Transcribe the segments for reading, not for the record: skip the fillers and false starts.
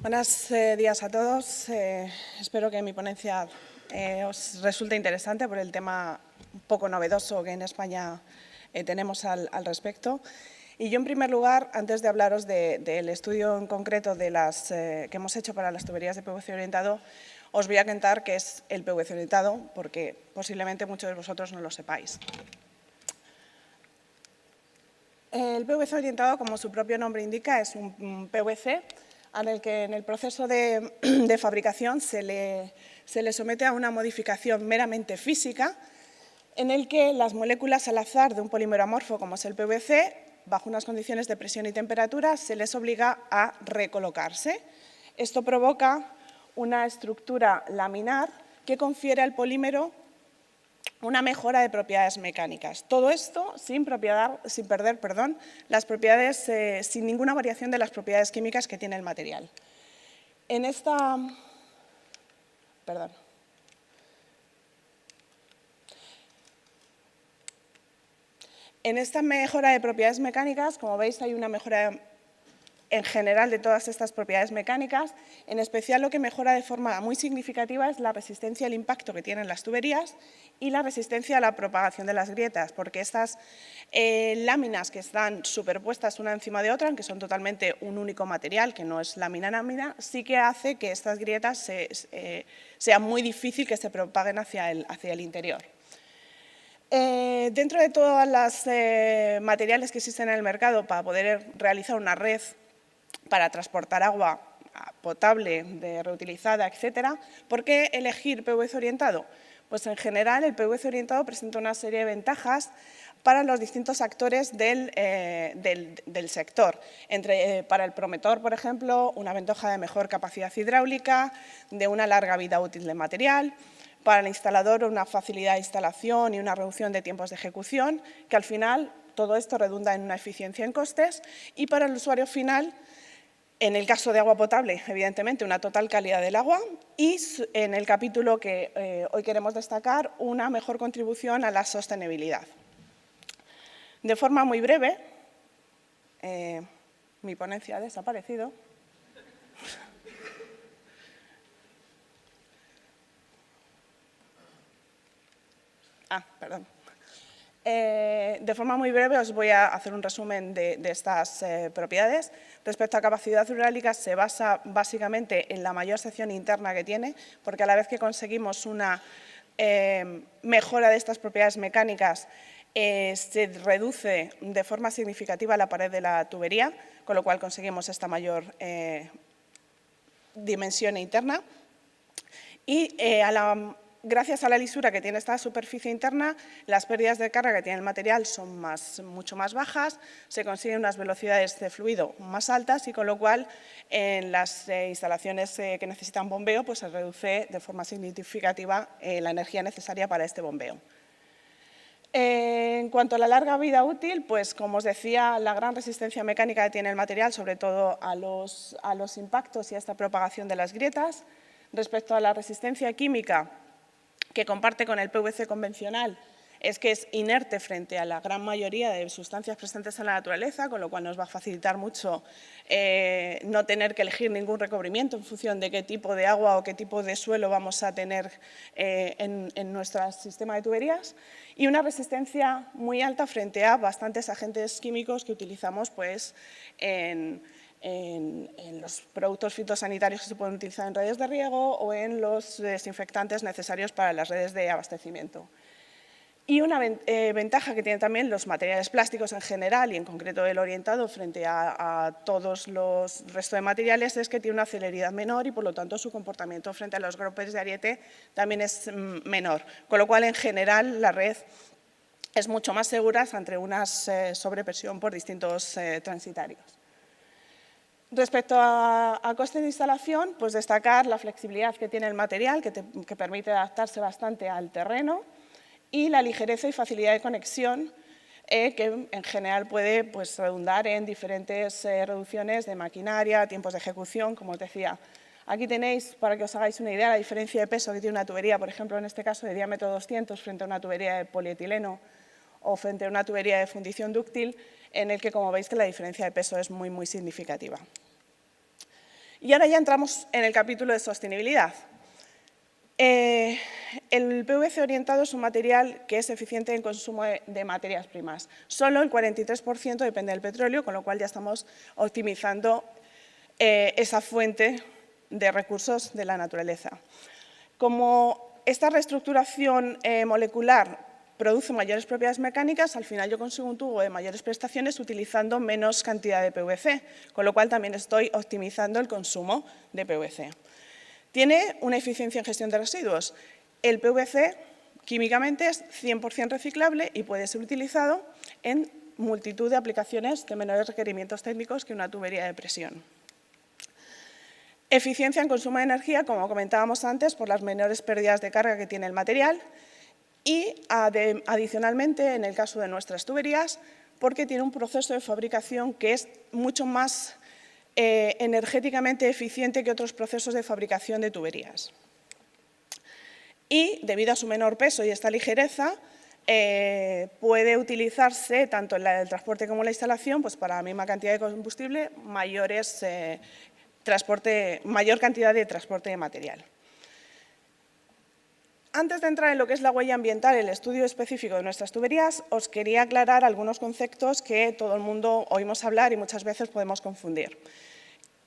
Buenos días a todos. Espero que mi ponencia os resulte interesante por el tema un poco novedoso que en España tenemos al respecto. Y yo, en primer lugar, antes de hablaros del estudio en concreto de que hemos hecho para las tuberías de PVC orientado, os voy a contar qué es el PVC orientado, porque posiblemente muchos de vosotros no lo sepáis. El PVC orientado, como su propio nombre indica, es un PVC en el que en el proceso de fabricación se le somete a una modificación meramente física, en el que las moléculas al azar de un polímero amorfo, como es el PVC, bajo unas condiciones de presión y temperatura, se les obliga a recolocarse. Esto provoca una estructura laminar que confiere al polímero una mejora de propiedades mecánicas. Todo esto sin perder las propiedades, sin ninguna variación de las propiedades químicas que tiene el material. En esta mejora de propiedades mecánicas, como veis, hay una mejora en general de todas estas propiedades mecánicas. En especial, lo que mejora de forma muy significativa es la resistencia al impacto que tienen las tuberías y la resistencia a la propagación de las grietas, porque estas láminas que están superpuestas una encima de otra, aunque son totalmente un único material, que no es lámina-lámina, sí que hace que estas grietas sea muy difícil que se propaguen hacia el interior. Dentro de todos los materiales que existen en el mercado para poder realizar una red para transportar agua potable, reutilizada, etcétera, ¿por qué elegir PVC orientado? Pues en general el PVC orientado presenta una serie de ventajas para los distintos actores del sector. Para el promotor, por ejemplo, una ventaja de mejor capacidad hidráulica, de una larga vida útil del material. Para el instalador, una facilidad de instalación y una reducción de tiempos de ejecución, que al final todo esto redunda en una eficiencia en costes. Y para el usuario final, en el caso de agua potable, evidentemente, una total calidad del agua, y en el capítulo que hoy queremos destacar, una mejor contribución a la sostenibilidad. De forma muy breve, mi ponencia ha desaparecido. Perdón. De forma muy breve os voy a hacer un resumen de estas propiedades. Respecto a capacidad hidráulica, se basa básicamente en la mayor sección interna que tiene, porque a la vez que conseguimos una mejora de estas propiedades mecánicas, se reduce de forma significativa la pared de la tubería, con lo cual conseguimos esta mayor dimensión interna. Y gracias a la lisura que tiene esta superficie interna, las pérdidas de carga que tiene el material son mucho más bajas, se consiguen unas velocidades de fluido más altas y con lo cual en las instalaciones que necesitan bombeo pues se reduce de forma significativa la energía necesaria para este bombeo. En cuanto a la larga vida útil, pues como os decía, la gran resistencia mecánica que tiene el material, sobre todo a los impactos y a esta propagación de las grietas. Respecto a la resistencia química, que comparte con el PVC convencional, es que es inerte frente a la gran mayoría de sustancias presentes en la naturaleza, con lo cual nos va a facilitar mucho no tener que elegir ningún recubrimiento en función de qué tipo de agua o qué tipo de suelo vamos a tener en nuestro sistema de tuberías, y una resistencia muy alta frente a bastantes agentes químicos que utilizamos pues, en los productos fitosanitarios que se pueden utilizar en redes de riego o en los desinfectantes necesarios para las redes de abastecimiento. Y una ventaja que tienen también los materiales plásticos en general y en concreto el orientado frente a todos los restos de materiales es que tiene una celeridad menor y por lo tanto su comportamiento frente a los golpes de ariete también es menor, con lo cual en general la red es mucho más segura ante una sobrepresión por distintos transitarios. Respecto a coste de instalación, pues destacar la flexibilidad que tiene el material, que permite adaptarse bastante al terreno, y la ligereza y facilidad de conexión, que en general puede pues, redundar en diferentes reducciones de maquinaria, tiempos de ejecución, como os decía. Aquí tenéis, para que os hagáis una idea, la diferencia de peso que tiene una tubería, por ejemplo, en este caso de diámetro 200 frente a una tubería de polietileno o frente a una tubería de fundición dúctil, en el que, como veis, que la diferencia de peso es muy significativa. Y ahora ya entramos en el capítulo de sostenibilidad. El PVC orientado es un material que es eficiente en consumo de materias primas. Solo el 43% depende del petróleo, con lo cual ya estamos optimizando esa fuente de recursos de la naturaleza. Como esta reestructuración molecular produce mayores propiedades mecánicas, al final yo consigo un tubo de mayores prestaciones utilizando menos cantidad de PVC, con lo cual también estoy optimizando el consumo de PVC. Tiene una eficiencia en gestión de residuos. El PVC químicamente es 100% reciclable y puede ser utilizado en multitud de aplicaciones de menores requerimientos técnicos que una tubería de presión. Eficiencia en consumo de energía, como comentábamos antes, por las menores pérdidas de carga que tiene el material y, adicionalmente, en el caso de nuestras tuberías, porque tiene un proceso de fabricación que es mucho más energéticamente eficiente que otros procesos de fabricación de tuberías. Y, debido a su menor peso y esta ligereza, puede utilizarse tanto en el transporte como en la instalación, pues para la misma cantidad de combustible, mayor cantidad de transporte de material. Antes de entrar en lo que es la huella ambiental, el estudio específico de nuestras tuberías, os quería aclarar algunos conceptos que todo el mundo oímos hablar y muchas veces podemos confundir.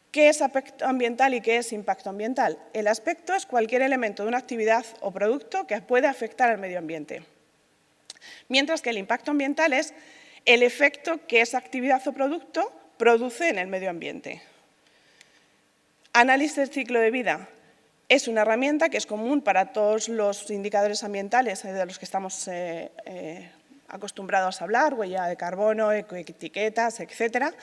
¿Qué es aspecto ambiental y qué es impacto ambiental? El aspecto es cualquier elemento de una actividad o producto que puede afectar al medio ambiente, mientras que el impacto ambiental es el efecto que esa actividad o producto produce en el medio ambiente. Análisis del ciclo de vida. Es una herramienta que es común para todos los indicadores ambientales de los que estamos acostumbrados a hablar, huella de carbono, ecoetiquetas, etcétera,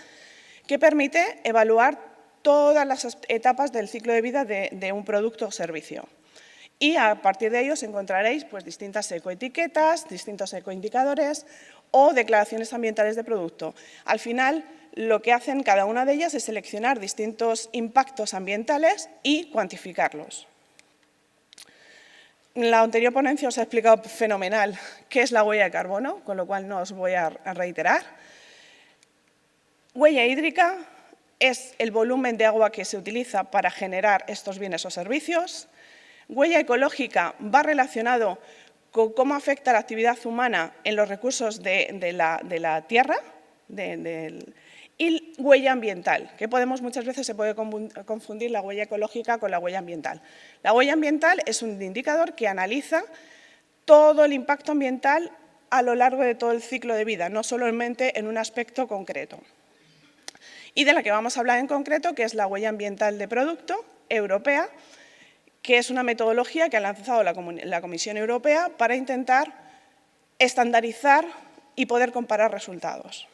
que permite evaluar todas las etapas del ciclo de vida de un producto o servicio. Y a partir de ellos encontraréis pues, distintas ecoetiquetas, distintos ecoindicadores o declaraciones ambientales de producto. Al final, lo que hacen cada una de ellas es seleccionar distintos impactos ambientales y cuantificarlos. En la anterior ponencia os he explicado fenomenal qué es la huella de carbono, con lo cual no os voy a reiterar. Huella hídrica es el volumen de agua que se utiliza para generar estos bienes o servicios. Huella ecológica va relacionado con cómo afecta la actividad humana en los recursos de la tierra. Y huella ambiental, que muchas veces se puede confundir la huella ecológica con la huella ambiental. La huella ambiental es un indicador que analiza todo el impacto ambiental a lo largo de todo el ciclo de vida, no solamente en un aspecto concreto. Y de la que vamos a hablar en concreto, que es la huella ambiental de producto europea, que es una metodología que ha lanzado la Comisión Europea para intentar estandarizar y poder comparar resultados.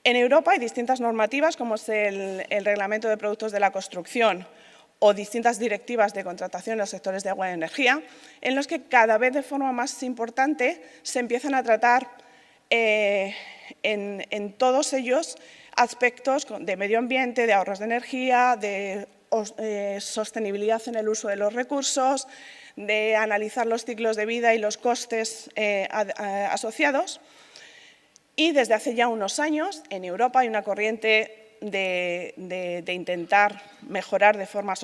En Europa hay distintas normativas, como es el Reglamento de Productos de la Construcción o distintas directivas de contratación en los sectores de agua y energía, en los que cada vez de forma más importante se empiezan a tratar en todos ellos aspectos de medio ambiente, de ahorros de energía, de sostenibilidad en el uso de los recursos, de analizar los ciclos de vida y los costes asociados. Y desde hace ya unos años, en Europa hay una corriente de intentar mejorar de forma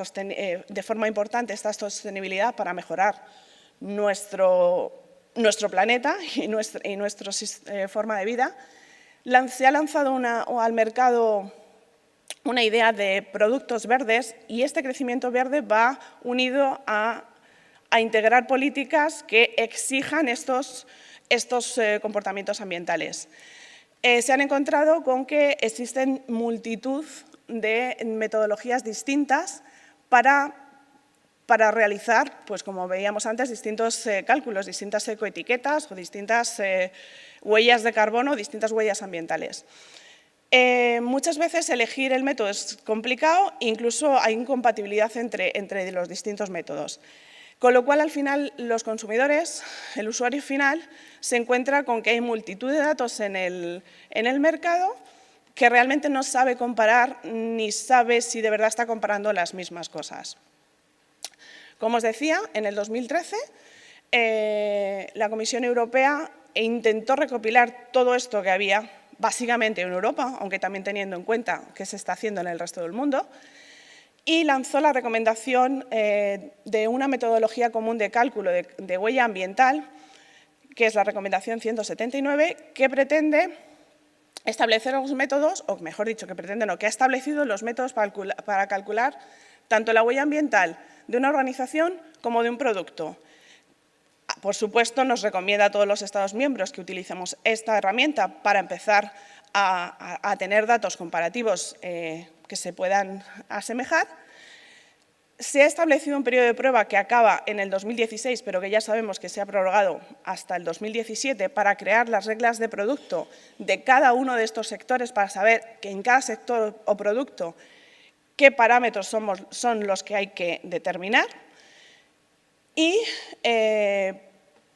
importante esta sostenibilidad para mejorar nuestro planeta y nuestra forma de vida. Se ha lanzado al mercado una idea de productos verdes y este crecimiento verde va unido a integrar políticas que exijan estos comportamientos ambientales. Se han encontrado con que existen multitud de metodologías distintas para realizar, pues como veíamos antes, distintos cálculos, distintas ecoetiquetas o distintas huellas de carbono, distintas huellas ambientales. Muchas veces elegir el método es complicado, incluso hay incompatibilidad entre los distintos métodos. Con lo cual, al final, los consumidores, el usuario final, se encuentra con que hay multitud de datos en el mercado que realmente no sabe comparar ni sabe si de verdad está comparando las mismas cosas. Como os decía, en el 2013 la Comisión Europea intentó recopilar todo esto que había básicamente en Europa, aunque también teniendo en cuenta que se está haciendo en el resto del mundo, y lanzó la recomendación de una metodología común de cálculo de huella ambiental, que es la recomendación 179, que pretende establecer los métodos, o mejor dicho, que ha establecido los métodos para calcular tanto la huella ambiental de una organización como de un producto. Por supuesto, nos recomienda a todos los Estados miembros que utilicemos esta herramienta para empezar a tener datos comparativos que se puedan asemejar. Se ha establecido un periodo de prueba que acaba en el 2016, pero que ya sabemos que se ha prorrogado hasta el 2017 para crear las reglas de producto de cada uno de estos sectores para saber que en cada sector o producto qué parámetros son los que hay que determinar y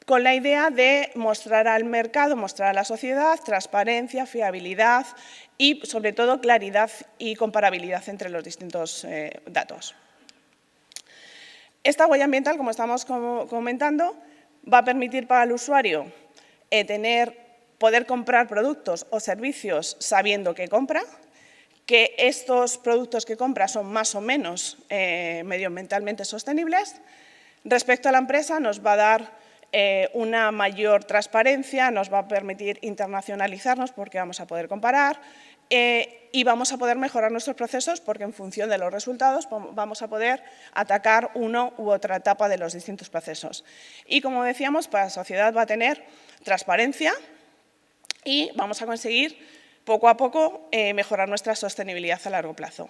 con la idea de mostrar al mercado, mostrar a la sociedad transparencia, fiabilidad y, sobre todo, claridad y comparabilidad entre los distintos datos. Esta huella ambiental, como estamos comentando, va a permitir para el usuario poder comprar productos o servicios sabiendo qué compra, que estos productos que compra son más o menos medioambientalmente sostenibles. Respecto a la empresa, nos va a dar una mayor transparencia, nos va a permitir internacionalizarnos porque vamos a poder comparar y vamos a poder mejorar nuestros procesos porque en función de los resultados vamos a poder atacar una u otra etapa de los distintos procesos. Y como decíamos, para la sociedad va a tener transparencia y vamos a conseguir poco a poco mejorar nuestra sostenibilidad a largo plazo.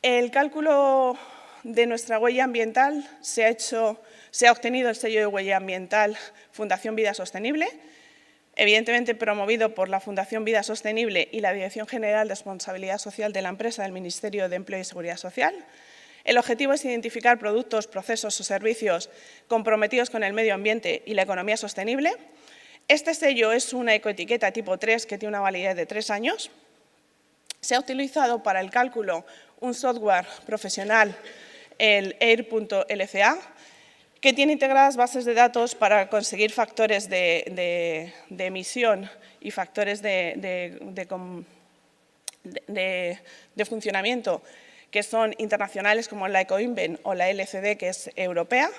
El cálculo de nuestra huella ambiental se ha obtenido el sello de huella ambiental Fundación Vida Sostenible, evidentemente promovido por la Fundación Vida Sostenible y la Dirección General de Responsabilidad Social de la empresa del Ministerio de Empleo y Seguridad Social. El objetivo es identificar productos, procesos o servicios comprometidos con el medio ambiente y la economía sostenible. Este sello es una ecoetiqueta tipo 3 que tiene una validez de 3 años. Se ha utilizado para el cálculo un software profesional, el Air.lca, que tiene integradas bases de datos para conseguir factores de emisión y factores de funcionamiento que son internacionales como la EcoInven o la LCD, que es europea,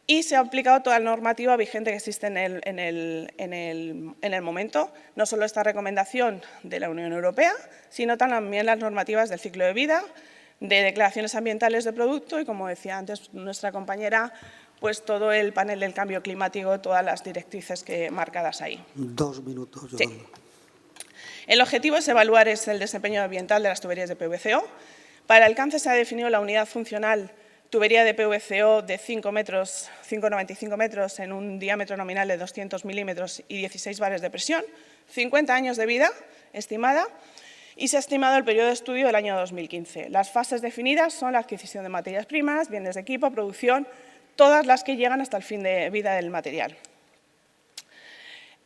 y se ha aplicado toda la normativa vigente que existe en el momento, no solo esta recomendación de la Unión Europea, sino también las normativas del ciclo de vida, de declaraciones ambientales de producto y, como decía antes nuestra compañera, pues todo el panel del cambio climático, todas las directrices marcadas ahí. 2 minutos, Yolanda. Sí. El objetivo es evaluar el desempeño ambiental de las tuberías de PVCO. Para el alcance se ha definido la unidad funcional tubería de PVCO de 5,95 metros en un diámetro nominal de 200 milímetros y 16 bares de presión, 50 años de vida estimada, y se ha estimado el periodo de estudio del año 2015. Las fases definidas son la adquisición de materias primas, bienes de equipo, producción, todas las que llegan hasta el fin de vida del material.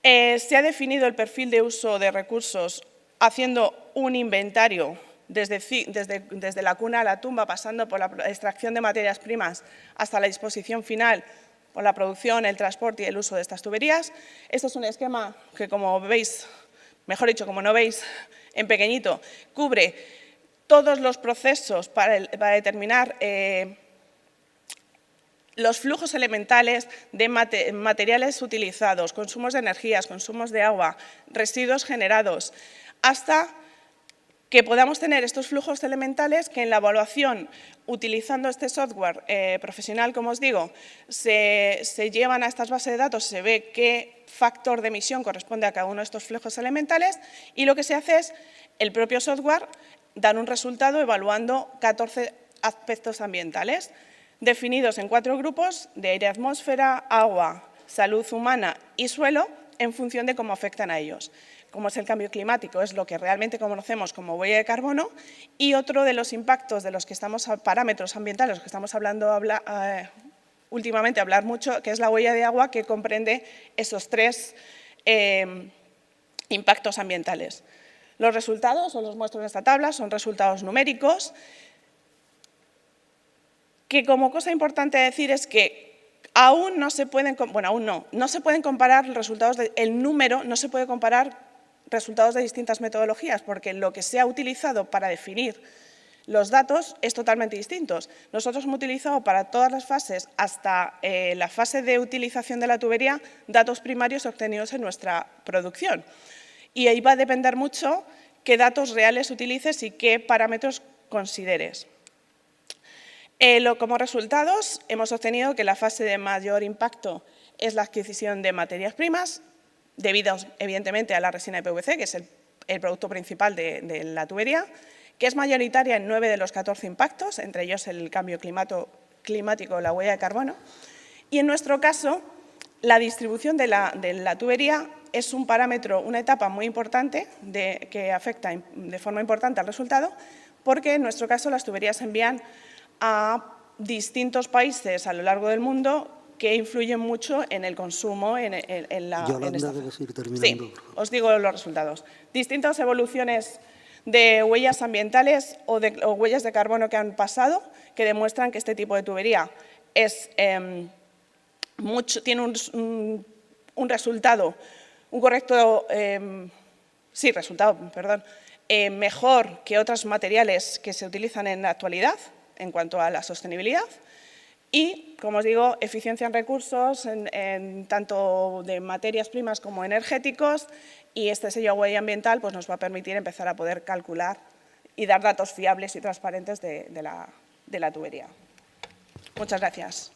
Se ha definido el perfil de uso de recursos haciendo un inventario desde la cuna a la tumba, pasando por la extracción de materias primas hasta la disposición final, por la producción, el transporte y el uso de estas tuberías. Esto es un esquema que, como veis, mejor dicho, como no veis, en pequeñito, cubre todos los procesos para determinar los flujos elementales de materiales utilizados, consumos de energías, consumos de agua, residuos generados, hasta que podamos tener estos flujos elementales que en la evaluación, utilizando este software profesional, como os digo, se llevan a estas bases de datos, se ve qué factor de emisión corresponde a cada uno de estos flujos elementales y lo que se hace es, el propio software, dar un resultado evaluando 14 aspectos ambientales, definidos en 4 grupos de aire, atmósfera, agua, salud humana y suelo, en función de cómo afectan a ellos. Como es el cambio climático, es lo que realmente conocemos como huella de carbono, y otro de los impactos de los que parámetros ambientales, los que estamos hablando últimamente, hablar mucho, que es la huella de agua, que comprende esos 3 impactos ambientales. Los resultados, os los muestro en esta tabla, son resultados numéricos, que como cosa importante decir es que aún no se pueden, no se pueden comparar los resultados, el número no se puede comparar resultados de distintas metodologías, porque lo que se ha utilizado para definir los datos es totalmente distinto. Nosotros hemos utilizado para todas las fases, hasta la fase de utilización de la tubería, datos primarios obtenidos en nuestra producción. Y ahí va a depender mucho qué datos reales utilices y qué parámetros consideres. Como resultados, hemos obtenido que la fase de mayor impacto es la adquisición de materias primas, debido evidentemente a la resina de PVC, que es el producto principal de la tubería, que es mayoritaria en 9 de los 14 impactos, entre ellos el cambio climático, la huella de carbono. Y en nuestro caso, la distribución de la tubería es un parámetro, una etapa muy importante que afecta de forma importante al resultado, porque en nuestro caso las tuberías se envían a distintos países a lo largo del mundo que influyen mucho en el consumo en Yolanda, debes ir terminando. Sí, os digo los resultados. Distintas evoluciones de huellas ambientales o huellas de carbono que han pasado que demuestran que este tipo de tubería tiene un resultado, un correcto, mejor que otros materiales que se utilizan en la actualidad en cuanto a la sostenibilidad y, como os digo, eficiencia en recursos, tanto de materias primas como energéticos, y este sello huella ambiental pues, nos va a permitir empezar a poder calcular y dar datos fiables y transparentes de la tubería. Muchas gracias.